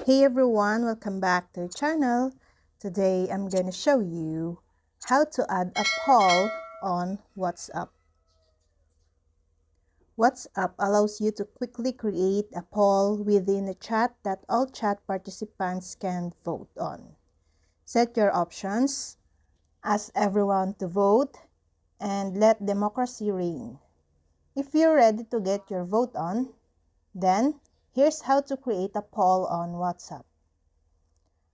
Hey everyone, welcome back to the channel. Today I'm gonna show you how to add a poll on WhatsApp. WhatsApp allows you to quickly create a poll within a chat that all chat participants can vote on. Set your options, ask everyone to vote, and let democracy reign. If you're ready to get your vote on, then here's how to create a poll on WhatsApp.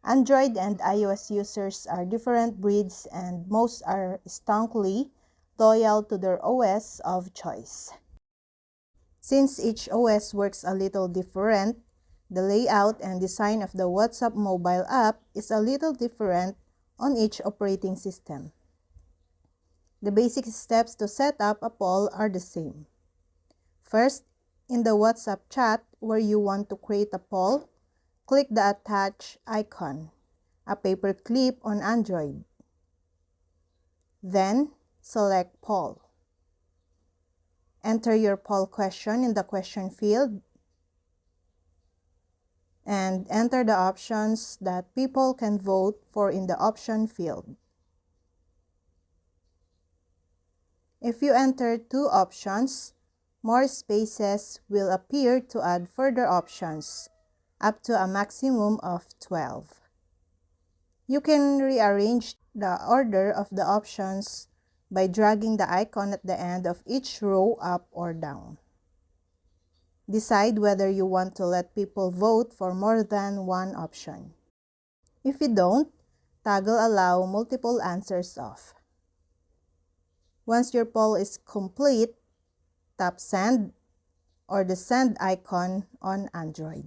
Android and iOS users are different breeds and most are staunchly loyal to their OS of choice. Since each OS works a little different, the layout and design of the WhatsApp mobile app is a little different on each operating system. The basic steps to set up a poll are the same. First, in the WhatsApp chat where you want to create a poll, click the attach icon, a paperclip on Android. Then, select poll. Enter your poll question in the question field and enter the options that people can vote for in the option field. If you enter 2 options, more spaces will appear to add further options, up to a maximum of 12. You can rearrange the order of the options by dragging the icon at the end of each row up or down. Decide whether you want to let people vote for more than one option. If you don't, toggle Allow Multiple Answers off. Once your poll is complete, tap Send or the Send icon on Android.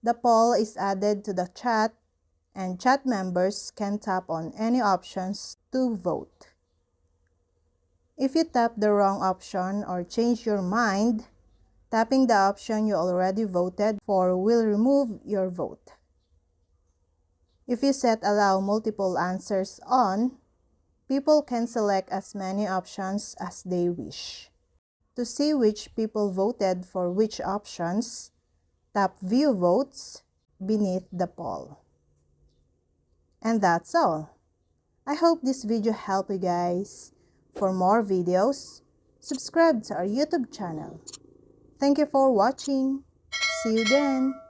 The poll is added to the chat and chat members can tap on any options to vote. If you tap the wrong option or change your mind, tapping the option you already voted for will remove your vote. If you set Allow Multiple Answers on, people can select as many options as they wish. To see which people voted for which options, tap View Votes beneath the poll. And that's all. I hope this video helped you guys. For more videos, subscribe to our YouTube channel. Thank you for watching. See you then.